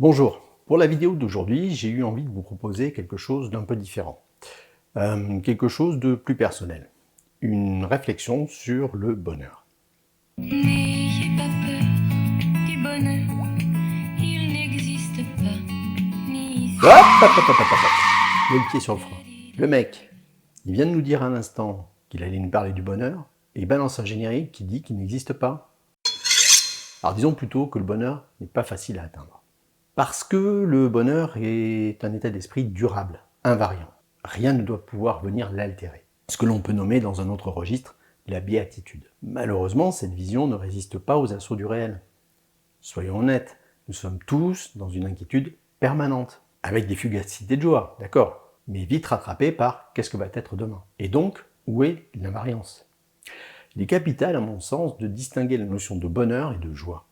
Bonjour, pour la vidéo d'aujourd'hui, j'ai eu envie de vous proposer quelque chose d'un peu différent. Quelque chose de plus personnel. Une réflexion sur le bonheur. N'ayez pas peur du bonheur, il n'existe pas, ni ici. Hop, hop, hop, hop, hop, hop. Le pied sur le frein. Le mec, il vient de nous dire à l'instant qu'il allait nous parler du bonheur, et il balance un générique qui dit qu'il n'existe pas. Alors disons plutôt que le bonheur n'est pas facile à atteindre. Parce que le bonheur est un état d'esprit durable, invariant. Rien ne doit pouvoir venir l'altérer. Ce que l'on peut nommer dans un autre registre la béatitude. Malheureusement, cette vision ne résiste pas aux assauts du réel. Soyons honnêtes, nous sommes tous dans une inquiétude permanente, avec des fugacités de joie, d'accord, mais vite rattrapées par qu'est-ce que va être demain. Et donc, où est l'invariance? Il est capital, à mon sens, de distinguer la notion de bonheur et de joie,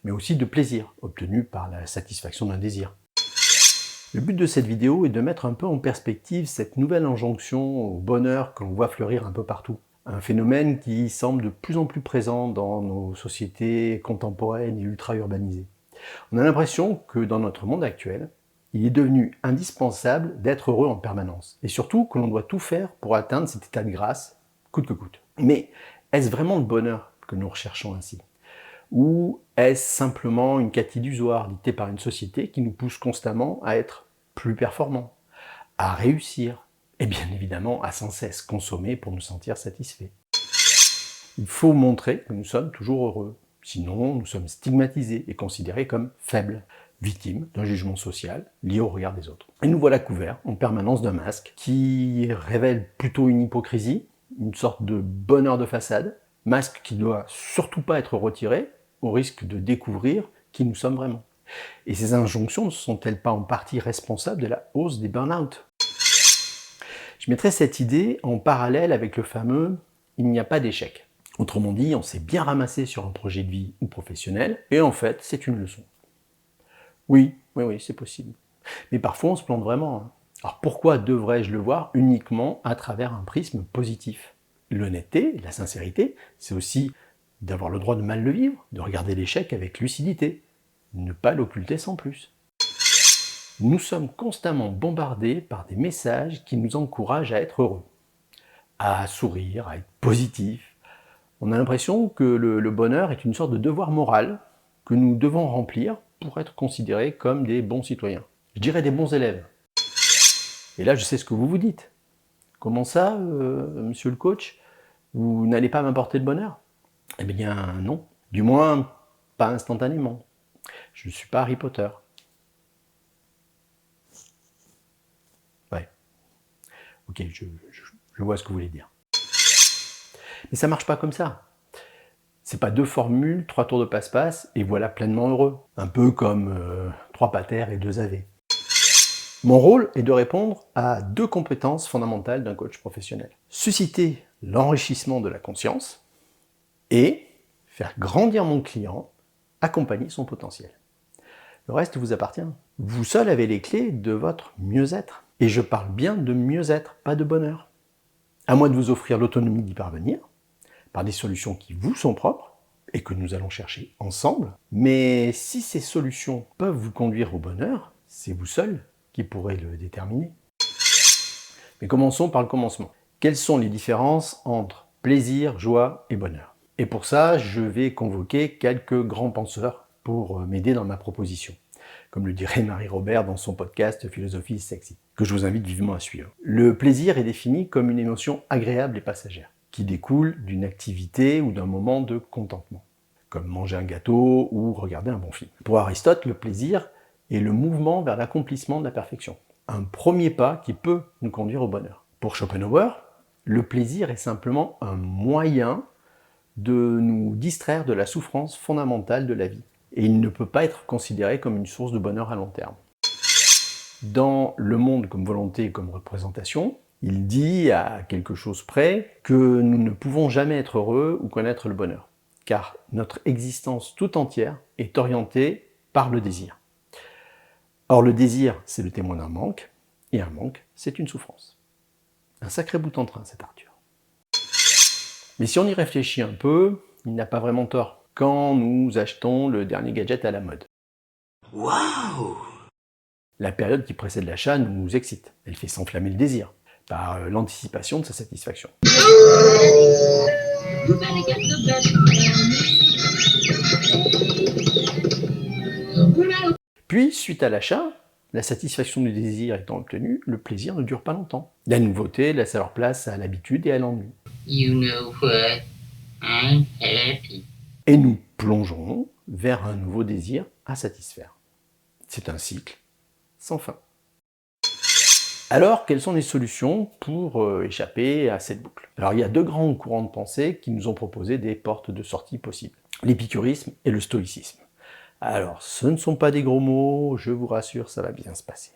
mais aussi de plaisir, obtenu par la satisfaction d'un désir. Le but de cette vidéo est de mettre un peu en perspective cette nouvelle injonction au bonheur que l'on voit fleurir un peu partout. Un phénomène qui semble de plus en plus présent dans nos sociétés contemporaines et ultra-urbanisées. On a l'impression que dans notre monde actuel, il est devenu indispensable d'être heureux en permanence. Et surtout que l'on doit tout faire pour atteindre cet état de grâce, coûte que coûte. Mais est-ce vraiment le bonheur que nous recherchons ainsi? Ou est-ce simplement une quête illusoire dictée par une société qui nous pousse constamment à être plus performants, à réussir, et bien évidemment à sans cesse consommer pour nous sentir satisfaits? Il faut montrer que nous sommes toujours heureux, sinon nous sommes stigmatisés et considérés comme faibles, victimes d'un jugement social lié au regard des autres. Et nous voilà couverts en permanence d'un masque qui révèle plutôt une hypocrisie, une sorte de bonheur de façade, masque qui ne doit surtout pas être retiré, au risque de découvrir qui nous sommes vraiment. Et ces injonctions ne sont-elles pas en partie responsables de la hausse des burn-out? Je mettrai cette idée en parallèle avec le fameux « il n'y a pas d'échec ». Autrement dit, on s'est bien ramassé sur un projet de vie ou professionnel, et en fait, c'est une leçon. Oui, c'est possible. Mais parfois, on se plante vraiment. Hein. Alors pourquoi devrais-je le voir uniquement à travers un prisme positif? L'honnêteté, la sincérité, c'est aussi d'avoir le droit de mal le vivre, de regarder l'échec avec lucidité, ne pas l'occulter sans plus. Nous sommes constamment bombardés par des messages qui nous encouragent à être heureux, à sourire, à être positif. On a l'impression que le bonheur est une sorte de devoir moral que nous devons remplir pour être considérés comme des bons citoyens. Je dirais des bons élèves. Et là, je sais ce que vous vous dites. Comment ça, monsieur le coach, vous n'allez pas m'apporter de bonheur? Eh bien non, du moins pas instantanément. Je ne suis pas Harry Potter. Ouais, ok, je vois ce que vous voulez dire. Mais ça marche pas comme ça. C'est pas deux formules, 3 tours de passe-passe, et voilà pleinement heureux. Un peu comme 3 patères et 2 AV. Mon rôle est de répondre à 2 compétences fondamentales d'un coach professionnel. Susciter l'enrichissement de la conscience et faire grandir mon client, accompagner son potentiel. Le reste vous appartient. Vous seul avez les clés de votre mieux-être. Et je parle bien de mieux-être, pas de bonheur. À moi de vous offrir l'autonomie d'y parvenir, par des solutions qui vous sont propres, et que nous allons chercher ensemble. Mais si ces solutions peuvent vous conduire au bonheur, c'est vous seul qui pourrez le déterminer. Mais commençons par le commencement. Quelles sont les différences entre plaisir, joie et bonheur? Et pour ça, je vais convoquer quelques grands penseurs pour m'aider dans ma proposition. Comme le dirait Marie Robert dans son podcast Philosophie Sexy, que je vous invite vivement à suivre. Le plaisir est défini comme une émotion agréable et passagère, qui découle d'une activité ou d'un moment de contentement, comme manger un gâteau ou regarder un bon film. Pour Aristote, le plaisir est le mouvement vers l'accomplissement de la perfection, un premier pas qui peut nous conduire au bonheur. Pour Schopenhauer, le plaisir est simplement un moyen de nous distraire de la souffrance fondamentale de la vie, et il ne peut pas être considéré comme une source de bonheur à long terme. Dans Le Monde comme volonté et comme représentation, il dit à quelque chose près que nous ne pouvons jamais être heureux ou connaître le bonheur, car notre existence tout entière est orientée par le désir. Or le désir, c'est le témoin d'un manque, et un manque, c'est une souffrance. Un sacré bout en train, cet Arthur. Mais si on y réfléchit un peu, il n'a pas vraiment tort. Quand nous achetons le dernier gadget à la mode, Waouh! La période qui précède l'achat nous excite. Elle fait s'enflammer le désir, par l'anticipation de sa satisfaction. Puis, suite à l'achat, la satisfaction du désir étant obtenue, le plaisir ne dure pas longtemps. La nouveauté laisse alors place à l'habitude et à l'ennui. You know what? I'm happy. Et nous plongeons vers un nouveau désir à satisfaire. C'est un cycle sans fin. Alors, quelles sont les solutions pour échapper à cette boucle? Alors, il y a deux grands courants de pensée qui nous ont proposé des portes de sortie possibles. L'épicurisme et le stoïcisme. Alors, ce ne sont pas des gros mots, je vous rassure, ça va bien se passer.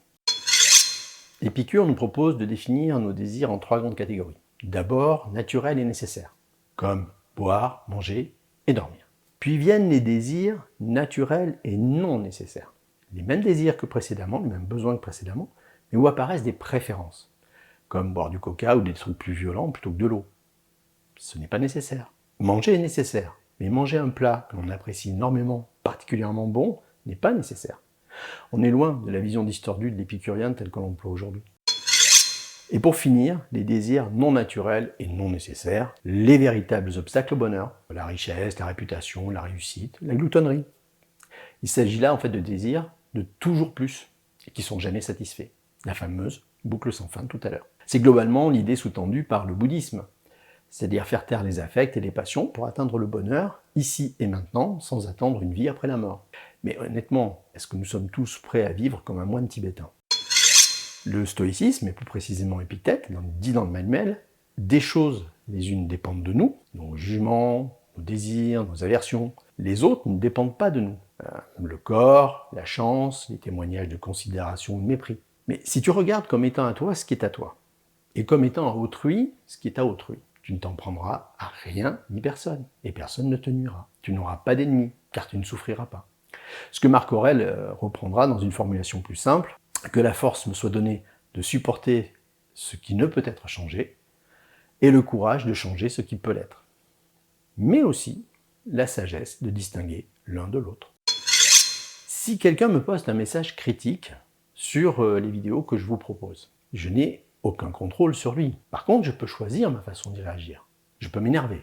L'Épicure nous propose de définir nos désirs en trois grandes catégories. D'abord, naturels et nécessaires, comme boire, manger et dormir. Puis viennent les désirs naturels et non nécessaires. Les mêmes désirs que précédemment, les mêmes besoins que précédemment, mais où apparaissent des préférences, comme boire du coca ou des trucs plus violents plutôt que de l'eau. Ce n'est pas nécessaire. Manger est nécessaire, mais manger un plat que l'on apprécie énormément, particulièrement bon, n'est pas nécessaire. On est loin de la vision distordue de l'épicurien telle que l'on l'emploie aujourd'hui. Et pour finir, les désirs non naturels et non nécessaires, les véritables obstacles au bonheur, la richesse, la réputation, la réussite, la gloutonnerie. Il s'agit là en fait de désirs de toujours plus, et qui sont jamais satisfaits. La fameuse boucle sans fin tout à l'heure. C'est globalement l'idée sous-tendue par le bouddhisme, c'est-à-dire faire taire les affects et les passions pour atteindre le bonheur, ici et maintenant, sans attendre une vie après la mort. Mais honnêtement, est-ce que nous sommes tous prêts à vivre comme un moine tibétain? Le stoïcisme, et plus précisément Épictète, dit dans le manuel, des choses les unes dépendent de nous, nos jugements, nos désirs, nos aversions. Les autres ne dépendent pas de nous. Le corps, la chance, les témoignages de considération ou de mépris. Mais si tu regardes comme étant à toi ce qui est à toi, et comme étant à autrui ce qui est à autrui, tu ne t'en prendras à rien ni personne, et personne ne te nuira. Tu n'auras pas d'ennemis, car tu ne souffriras pas. Ce que Marc Aurèle reprendra dans une formulation plus simple, que la force me soit donnée de supporter ce qui ne peut être changé, et le courage de changer ce qui peut l'être. Mais aussi la sagesse de distinguer l'un de l'autre. Si quelqu'un me poste un message critique sur les vidéos que je vous propose, je n'ai aucun contrôle sur lui. Par contre, je peux choisir ma façon d'y réagir. Je peux m'énerver.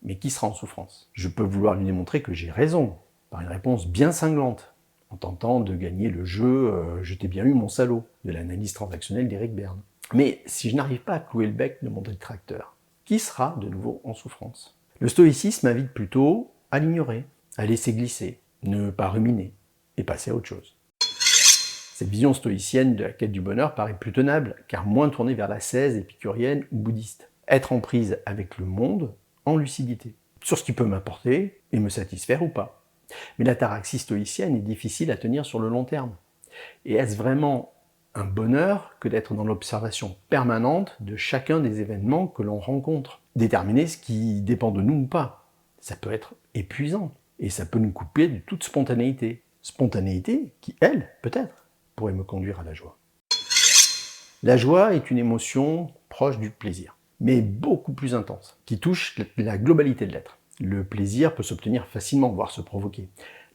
Mais qui sera en souffrance? Je peux vouloir lui démontrer que j'ai raison, par une réponse bien cinglante, en tentant de gagner le jeu « je t'ai bien eu mon salaud » de l'analyse transactionnelle d'Éric Berne. Mais si je n'arrive pas à clouer le bec de mon détracteur, qui sera de nouveau en souffrance? Le stoïcisme invite plutôt à l'ignorer, à laisser glisser, ne pas ruminer, et passer à autre chose. Cette vision stoïcienne de la quête du bonheur paraît plus tenable, car moins tournée vers l'ascèse épicurienne ou bouddhiste. Être en prise avec le monde en lucidité, sur ce qui peut m'apporter et me satisfaire ou pas. Mais l'ataraxie stoïcienne est difficile à tenir sur le long terme. Et est-ce vraiment un bonheur que d'être dans l'observation permanente de chacun des événements que l'on rencontre? Déterminer ce qui dépend de nous ou pas. Ça peut être épuisant, et ça peut nous couper de toute spontanéité. Spontanéité qui, elle, peut-être, pourrait me conduire à la joie. La joie est une émotion proche du plaisir, mais beaucoup plus intense, qui touche la globalité de l'être. Le plaisir peut s'obtenir facilement, voire se provoquer.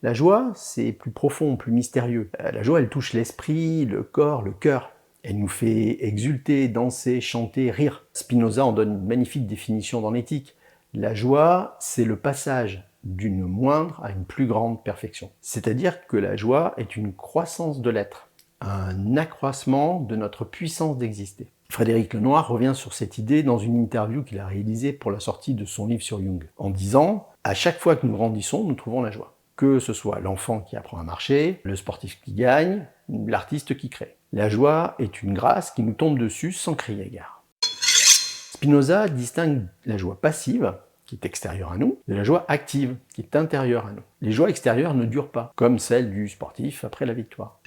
La joie, c'est plus profond, plus mystérieux. La joie, elle touche l'esprit, le corps, le cœur. Elle nous fait exulter, danser, chanter, rire. Spinoza en donne une magnifique définition dans l'Éthique. La joie, c'est le passage d'une moindre à une plus grande perfection. C'est-à-dire que la joie est une croissance de l'être, un accroissement de notre puissance d'exister. Frédéric Lenoir revient sur cette idée dans une interview qu'il a réalisée pour la sortie de son livre sur Jung, en disant « À chaque fois que nous grandissons, nous trouvons la joie. Que ce soit l'enfant qui apprend à marcher, le sportif qui gagne, l'artiste qui crée. La joie est une grâce qui nous tombe dessus sans crier gare. » Spinoza distingue la joie passive, qui est extérieure à nous, de la joie active, qui est intérieure à nous. Les joies extérieures ne durent pas, comme celle du sportif après la victoire.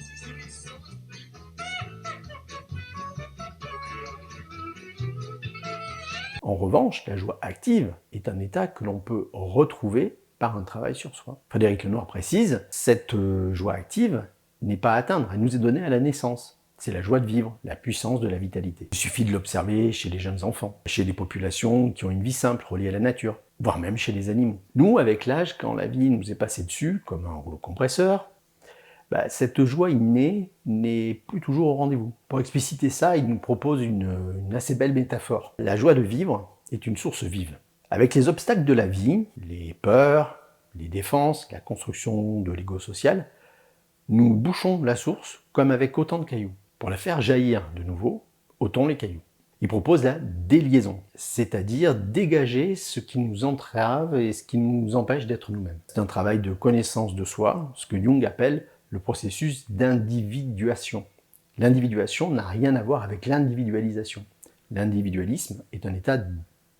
En revanche, la joie active est un état que l'on peut retrouver par un travail sur soi. Frédéric Lenoir précise, cette joie active n'est pas à atteindre, elle nous est donnée à la naissance. C'est la joie de vivre, la puissance de la vitalité. Il suffit de l'observer chez les jeunes enfants, chez les populations qui ont une vie simple, reliée à la nature, voire même chez les animaux. Nous, avec l'âge, quand la vie nous est passée dessus, comme un rouleau compresseur, cette joie innée n'est plus toujours au rendez-vous. Pour expliciter ça, il nous propose une assez belle métaphore. La joie de vivre est une source vive. Avec les obstacles de la vie, les peurs, les défenses, la construction de l'ego social, nous bouchons la source comme avec autant de cailloux. Pour la faire jaillir de nouveau, ôtons les cailloux. Il propose la déliaison, c'est-à-dire dégager ce qui nous entrave et ce qui nous empêche d'être nous-mêmes. C'est un travail de connaissance de soi, ce que Jung appelle le processus d'individuation. L'individuation n'a rien à voir avec l'individualisation. L'individualisme est un état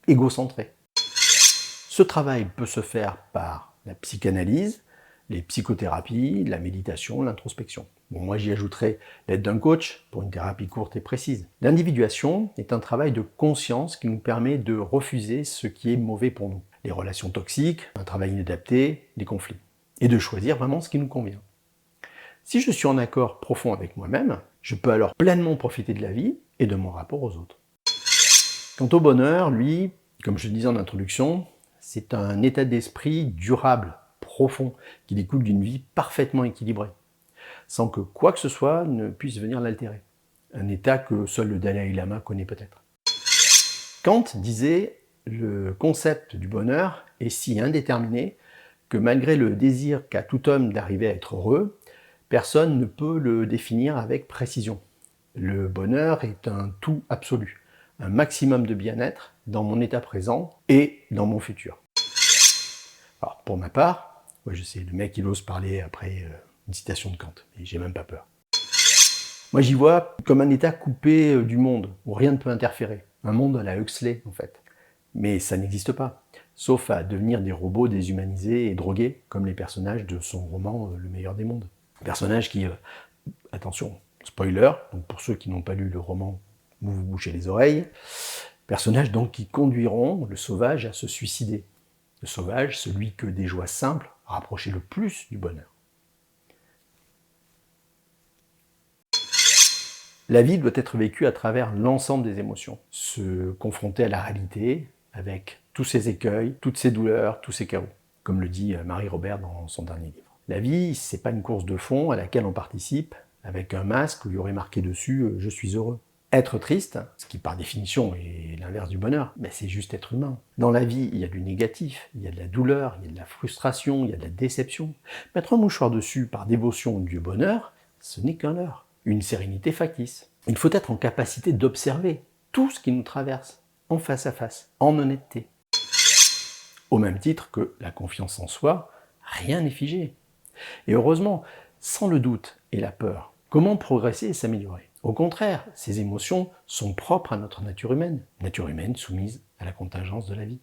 égocentré. Ce travail peut se faire par la psychanalyse, les psychothérapies, la méditation, l'introspection. Bon, moi j'y ajouterai l'aide d'un coach pour une thérapie courte et précise. L'individuation est un travail de conscience qui nous permet de refuser ce qui est mauvais pour nous. Les relations toxiques, un travail inadapté, les conflits. Et de choisir vraiment ce qui nous convient. Si je suis en accord profond avec moi-même, je peux alors pleinement profiter de la vie et de mon rapport aux autres. Quant au bonheur, lui, comme je le disais en introduction, c'est un état d'esprit durable, profond, qui découle d'une vie parfaitement équilibrée, sans que quoi que ce soit ne puisse venir l'altérer. Un état que seul le Dalai Lama connaît peut-être. Kant disait « Le concept du bonheur est si indéterminé que malgré le désir qu'a tout homme d'arriver à être heureux, personne ne peut le définir avec précision. Le bonheur est un tout absolu, un maximum de bien-être dans mon état présent et dans mon futur. » Alors, pour ma part, moi je sais, le mec il ose parler après une citation de Kant, et j'ai même pas peur. Moi j'y vois comme un état coupé du monde, où rien ne peut interférer. Un monde à la Huxley en fait. Mais ça n'existe pas, sauf à devenir des robots déshumanisés et drogués, comme les personnages de son roman Le meilleur des mondes. Personnages qui, attention, spoiler, donc pour ceux qui n'ont pas lu le roman, vous vous bouchez les oreilles, personnages donc qui conduiront le sauvage à se suicider. Le sauvage, celui que des joies simples rapprochaient le plus du bonheur. La vie doit être vécue à travers l'ensemble des émotions, se confronter à la réalité avec tous ses écueils, toutes ses douleurs, tous ses chaos, comme le dit Marie-Robert dans son dernier livre. La vie, c'est pas une course de fond à laquelle on participe avec un masque où il y aurait marqué dessus « Je suis heureux ». Être triste, ce qui par définition est l'inverse du bonheur, mais c'est juste être humain. Dans la vie, il y a du négatif, il y a de la douleur, il y a de la frustration, il y a de la déception. Mettre un mouchoir dessus par dévotion au dieu bonheur, ce n'est qu'un leurre, une sérénité factice. Il faut être en capacité d'observer tout ce qui nous traverse, en face à face, en honnêteté. Au même titre que la confiance en soi, rien n'est figé. Et heureusement, sans le doute et la peur, comment progresser et s'améliorer ? Au contraire, ces émotions sont propres à notre nature humaine soumise à la contingence de la vie.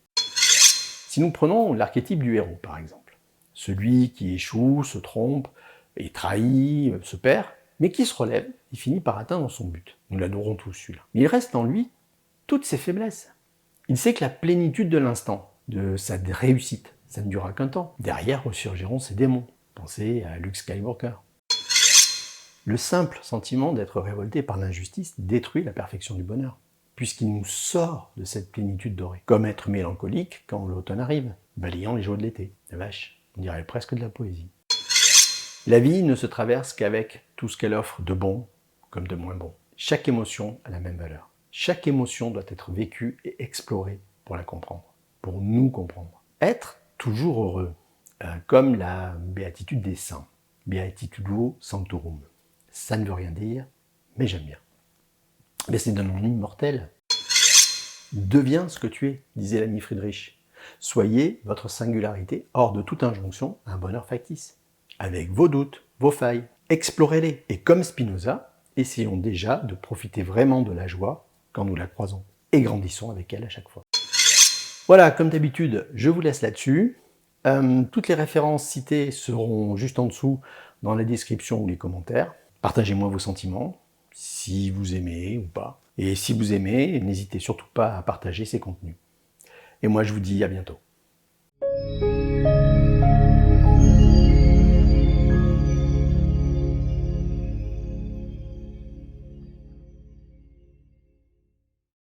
Si nous prenons l'archétype du héros, par exemple, celui qui échoue, se trompe, est trahi, se perd, mais qui se relève et finit par atteindre son but. Nous l'adorons tous, celui-là. Mais il reste en lui toutes ses faiblesses. Il sait que la plénitude de l'instant, de sa réussite, ça ne durera qu'un temps. Derrière ressurgiront ses démons. Pensez à Luke Skywalker. Le simple sentiment d'être révolté par l'injustice détruit la perfection du bonheur, puisqu'il nous sort de cette plénitude dorée. Comme être mélancolique quand l'automne arrive, balayant les jours de l'été. La vache, on dirait presque de la poésie. La vie ne se traverse qu'avec tout ce qu'elle offre de bon comme de moins bon. Chaque émotion a la même valeur. Chaque émotion doit être vécue et explorée pour la comprendre, pour nous comprendre. Être toujours heureux, comme la béatitude des saints. Beatitudo sanctorum. Ça ne veut rien dire, mais j'aime bien. Mais c'est d'un nom immortel. Deviens ce que tu es, disait l'ami Friedrich. Soyez votre singularité hors de toute injonction à un bonheur factice. Avec vos doutes, vos failles, explorez-les. Et comme Spinoza, essayons déjà de profiter vraiment de la joie quand nous la croisons. Et grandissons avec elle à chaque fois. Voilà, comme d'habitude, je vous laisse là-dessus. Toutes les références citées seront juste en dessous dans la description ou les commentaires. Partagez-moi vos sentiments, si vous aimez ou pas. Et si vous aimez, n'hésitez surtout pas à partager ces contenus. Et moi, je vous dis à bientôt.